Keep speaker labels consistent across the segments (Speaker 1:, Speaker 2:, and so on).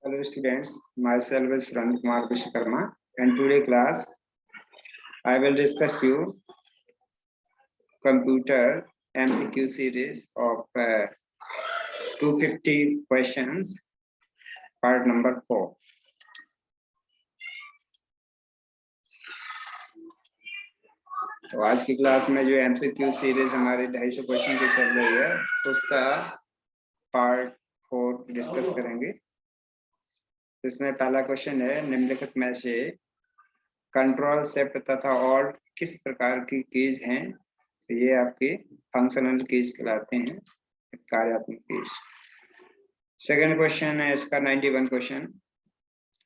Speaker 1: Hello students, myself is Ranjit Kumar Vishwakarma and today class I will discuss you computer MCQ series of 250 questions part number 4. तो आज की class में जो MCQ series हमारी 250 question की चल रही है उसका पार्ट 4 डिस्कस करेंगे। इसमें पहला क्वेश्चन है निम्नलिखित में से कंट्रोल शिफ्ट तथा ऑल्ट किस प्रकार की कीज हैं? तो ये आपकी फंक्शनल कीज कहलाते हैं, कार्यात्मक कीज। सेकंड क्वेश्चन है इसका 91 क्वेश्चन,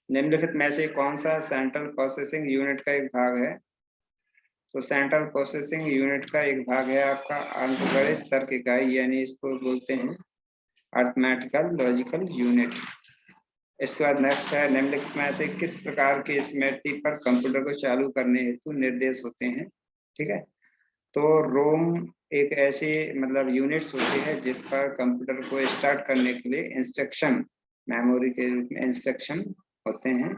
Speaker 1: निम्नलिखित में से कौन सा सेंट्रल प्रोसेसिंग यूनिट का एक भाग है? तो सेंट्रल प्रोसेसिंग यूनिट का एक भाग है आपका अंकगणित तर्क इकाई, यानी इसको बोलते हैं अरिथमेटिकल लॉजिकल यूनिट। इसके बाद नेक्स्ट है निम्नलिखित में से किस प्रकार की स्मृति पर कंप्यूटर को चालू करने हेतु निर्देश होते हैं? ठीक है, तो रोम एक ऐसी मतलब यूनिट्स होती है जिस पर कंप्यूटर को स्टार्ट करने के लिए इंस्ट्रक्शन मेमोरी के रूप में इंस्ट्रक्शन होते हैं।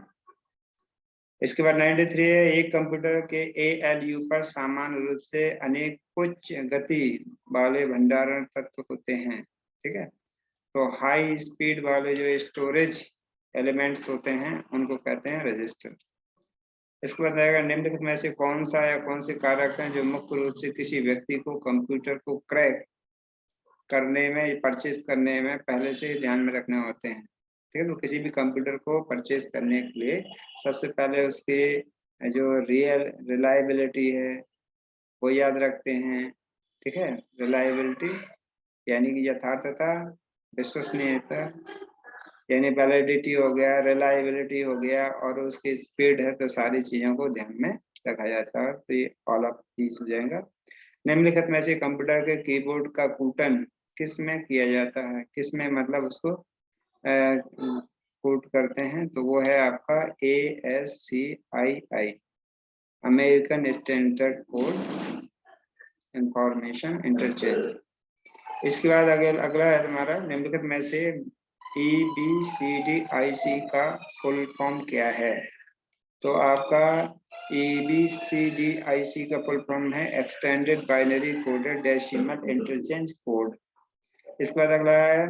Speaker 1: इसके बाद 93 है एक कंप्यूटर के ALU पर सामान्य रूप से अनेक उच्च गति वाले भंडारण तत्व होते हैं। ठीक है, तो हाई स्पीड वाले जो स्टोरेज एलिमेंट्स होते हैं उनको कहते हैं रजिस्टर। इसके बाद आएगा निम्नलिखित में से कौन सा या कौन से कारक हैं जो मुख्य रूप से किसी व्यक्ति को कंप्यूटर को क्रैक करने में परचेज करने में पहले से ध्यान में रखने होते हैं। ठीक है, तो किसी भी कंप्यूटर को परचेज करने के लिए सबसे पहले उसकी जो रिलायबिलिटी है वो याद रखते हैं। ठीक है, रिलायबिलिटी यानी कि यथार्थता, विश्वसनीयता यानी वैलिडिटी हो गया, रिलायबिलिटी हो गया, और उसकी स्पीड है, तो सारी चीजों को ध्यान में रखा जाता है। तो ये ऑल ऑफ चीज हो जाएगा। निम्नलिखित में से कंप्यूटर के कीबोर्ड का कूटन किस में किया जाता है? किस में मतलब उसको कूट करते हैं? तो वो है आपका ASCII, American standard code information interchange. इसके बाद अगला है हमारा निम्नलिखित में से EBCDIC का फुल फॉर्म क्या है? तो आपका EBCDIC का फुल फॉर्म है extended binary coded decimal interchange code. इसके बाद अगला है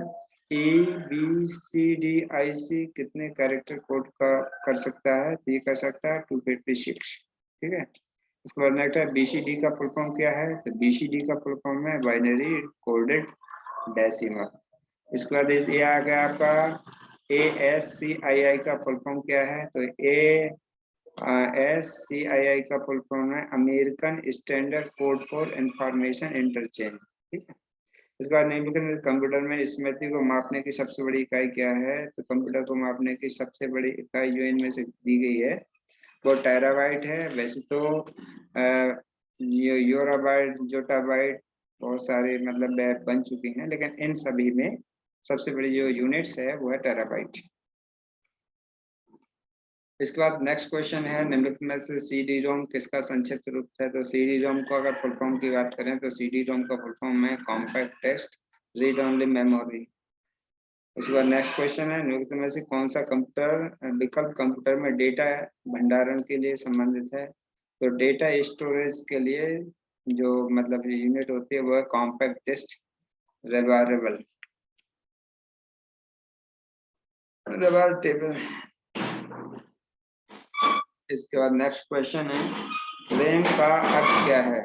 Speaker 1: EBCDIC कितने कैरेक्टर कोड का कर सकता है? तो ये कर सकता है 256। ठीक है, इसके बाद नेक्स्ट है BCD का फुल फॉर्म क्या है? तो BCD का फुल फॉर्म है बाइनरी कोडेड डेसिमल। इसके बाद ये आ गया आपका ASCII का फुल फॉर्म क्या है? तो ASCII का फुल फॉर्म है American standard code for information interchange. ठीक है, इसके बाद निम्नलिखित कंप्यूटर में स्मृति को मापने की सबसे बड़ी इकाई क्या है? तो कंप्यूटर को मापने की सबसे बड़ी इकाई जो इनमें से दी गई है वो टेराबाइट है। वैसे तो योराबाइट, जोटाबाइट बहुत सारे मतलब बन चुकी हैं, लेकिन इन सभी में सबसे बड़ी जो यूनिट्स है वो है टेराबाइट। इसके बाद नेक्स्ट क्वेश्चन है निम्नलिखित में से CD-ROM किसका संक्षिप्त रूप है? तो CD-ROM को अगर फुल फॉर्म की बात करें तो CD-ROM का फुल फॉर्म है compact text read only memory. इसके बाद नेक्स्ट क्वेश्चन है निम्नलिखित में से कौन सा कंप्यूटर विकल्प कंप्यूटर में डेटा भंडारण के लिए संबंधित है? तो डेटा स्टोरेज के लिए जो मतलब यूनिट होती है वो है कॉम्पैक्ट डिस्क रिवारेबल टेबल। इसके बाद नेक्स्ट क्वेश्चन है रैम का अर्थ क्या है?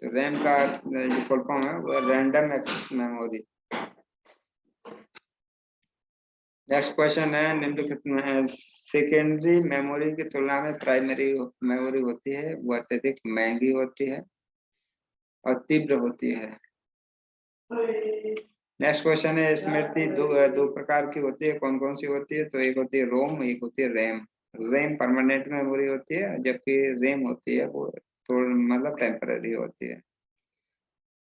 Speaker 1: तो रैम का जो फुल फॉर्म है वो random access memory. Next question है निम्नलिखित में सेकेंडरी मेमोरी की तुलना में प्राइमरी मेमोरी होती है वो अत्यधिक महंगी होती है और तीव्र होती है। नेक्स्ट क्वेश्चन है स्मृति दो प्रकार की होती है, कौन कौन सी होती है? तो एक होती है रोम, एक होती है रैम। रैम परमानेंट मेमोरी होती है जबकि रैम होती है वो थोड़ा मतलब टेम्पररी होती है।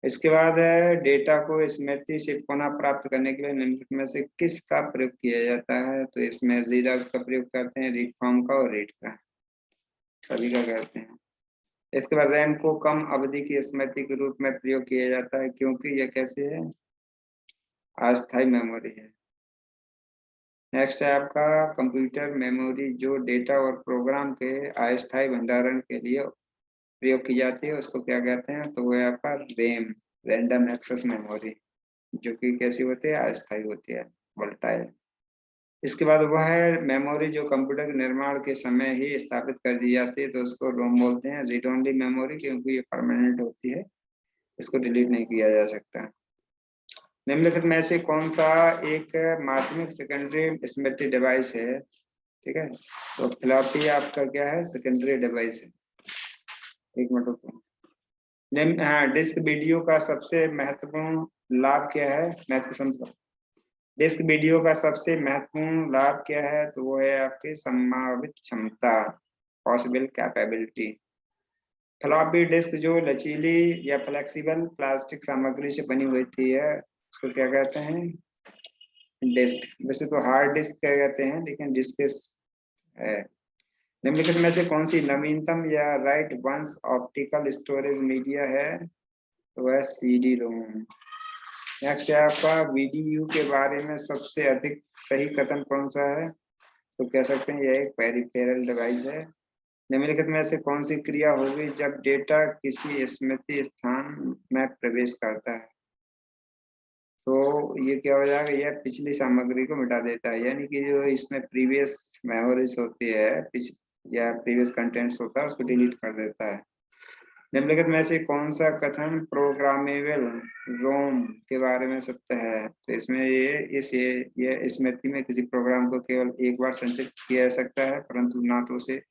Speaker 1: इसके बाद डेटा को स्मृति से पुनः प्राप्त करने के लिए निम्नलिखित में से किस का प्रयोग किया जाता है? तो इसमें रीडर का प्रयोग करते हैं, रीड फॉर्म का और रीड का, सभी का करते हैं। इसके बाद रैम को कम अवधि की स्मृति के रूप में प्रयोग किया जाता है क्योंकि यह कैसे है? अस्थायी मेमोरी है। नेक्स्ट है आपका कंप्यूटर मेमोरी, जो डेटा और प्रोग्राम के अस्थायी भंडारण के लिए प्रयोग की जाती है, उसको क्या कहते हैं? तो वो है आपका रैम, रैंडम एक्सेस मेमोरी, जो कि कैसी होती है? अस्थायी होती है, वोलेटाइल। इसके बाद वह है मेमोरी जो कंप्यूटर के निर्माण के समय ही स्थापित कर दी जाती है, तो उसको रोम बोलते हैं, रीड ओनली मेमोरी, क्योंकि ये परमानेंट होती है, इसको डिलीट नहीं किया जा सकता। निम्नलिखित में से कौन सा एक माध्यमिक सेकेंडरी स्मृति डिवाइस है? ठीक है, तो फ्लॉपी आपका क्या है? सेकेंडरी डिवाइस है। एक मिनट रुको। हाँ, डिस्क वीडियो का सबसे महत्वपूर्ण लाभ क्या है? महत्व समझो। डिस्क वीडियो का सबसे महत्वपूर्ण लाभ क्या है? तो वो है आपकी संभावित क्षमता, पॉसिबल कैपेबिलिटी। फ्लॉपी डिस्क जो लचीली या फ्लेक्सिबल प्लास्टिक सामग्री से बनी होती है, उसको क्या कहते हैं? डिस्क। वैसे तो हार्ड डिस्क क्या कहते हैं, लेकिन डिस्क है। निम्नलिखित में से कौन सी नवीनतम या write once optical storage media है? तो वह सीडी रोम। नेक्स्ट है आपका वीडीयू के बारे में सबसे अधिक सही कथन कौन सा है? तो कह सकते हैं यह एक पेरिफेरल डिवाइस है। निम्नलिखित में से कौन सी क्रिया होगी जब डेटा किसी स्मृति स्थान में प्रवेश करता है? तो ये क्या हो जाएगा? यह पिछली सामग्री को मिटा देता है, यानी कि जो इसमें प्रीवियस मेमोरीज होती है या प्रीवियस कंटेंट्स होता है, उसको डिलीट कर देता है। निम्नलिखित में से कौन सा कथन प्रोग्रामेबल रोम के बारे में सत्य है? तो इसमें ये स्मृति में किसी प्रोग्राम को केवल एक बार संचित किया जा सकता है, परंतु ना तो उसे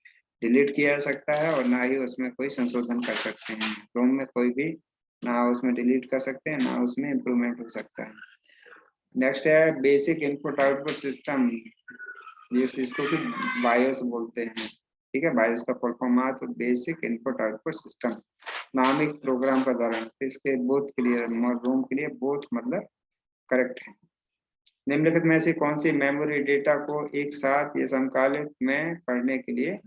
Speaker 1: डिलीट किया जा सकता है और ना ही उसमें कोई संशोधन कर सकते हैं। रोम में कोई भी ना उसमें डिलीट कर सकते हैं, ना उसमें इम्प्रूवमेंट हो सकता है। नेक्स्ट है बेसिक इनपुट आउटपुट सिस्टम, इसको भी बायोस बोलते हैं। ठीक है, बायोस का फुल फॉर्म है तो बेसिक इनपुट आउटपुट सिस्टम नामिक प्रोग्राम का दौरान, इसके बोथ क्लियर रूम के लिए बोथ मतलब करेक्ट है। निम्नलिखित में से कौन सी मेमोरी डेटा को एक साथ या समकालिक में पढ़ने के लिए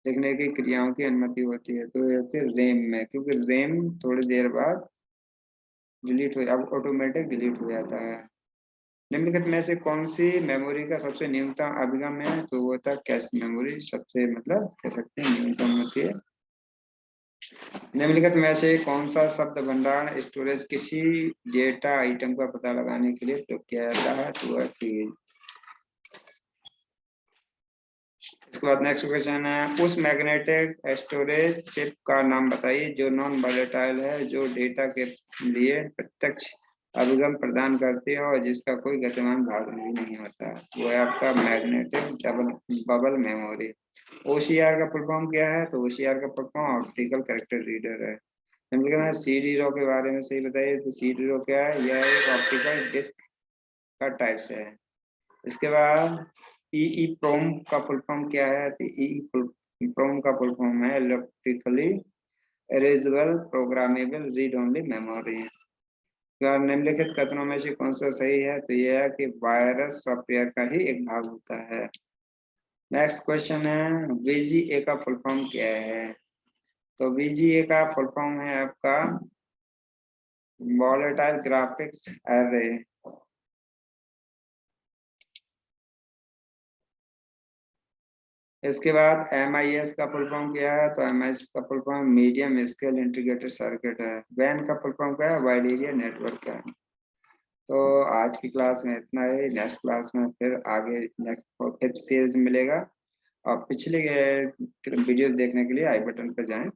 Speaker 1: लिखने की क्रियाओं की अनुमति होती है? तो ये होती है रैम में, क्योंकि रैम थोड़ी देर बाद डिलीट हो, अब ऑटोमेटिक डिलीट हो जाता है। निम्नलिखित में से कौन सी मेमोरी का सबसे न्यूनतम अभिगम है? तो वो था कैश मेमोरी, सबसे मतलब कह सकते हैं न्यूनतम होती है। निम्नलिखित में से कौन सा शब्द भंडारण स्टोरेज किसी डेटा आइटम का पता लगाने के लिए प्रयोग किया जाता है? तो वह फील्ड। इसके बाद नेक्स्ट क्वेश्चन है, उस मैग्नेटिक स्टोरेज चिप का नाम बताइए जो नॉन वॉलेटाइल है, जो डेटा के लिए प्रत्यक्ष अभिगम प्रदान करती है और जिसका कोई गतिमान भाग भी नहीं होता। वो है आपका मैग्नेटिक बबल मेमोरी। ओसीआर का फुल फॉर्म क्या है? तो ओसीआर का full form optical character reader है। सीडी रो के बारे में सही बताइए, तो सीडी रो क्या है? यह एक ऑप्टिकल डिस्क का टाइप्स है। इसके बाद ई प्रोम का फुल फॉर्म क्या है? तो ई प्रोम का फुल फॉर्म है electrically erasable programmable read only memory. निम्नलिखित कथनों में से कौन सा सही है? तो यह है कि वायरस सॉफ्टवेयर का ही एक भाग होता है। नेक्स्ट क्वेश्चन है, वीजीए का फुल फॉर्म क्या है? तो वीजीए का फुल फॉर्म है आपका वॉलेटाइल ग्राफिक्स एरे। इसके बाद MIS का फुल फॉर्म क्या है? तो MIS का full form medium scale integrated circuit है। वैन का फुल फॉर्म क्या है? वाइड एरिया नेटवर्क है। तो आज की क्लास में इतना ही। नेक्स्ट क्लास में फिर आगे नेक्स्ट फिफ्थ सीरीज मिलेगा। और पिछले वीडियोस देखने के लिए आई बटन पर जाएं।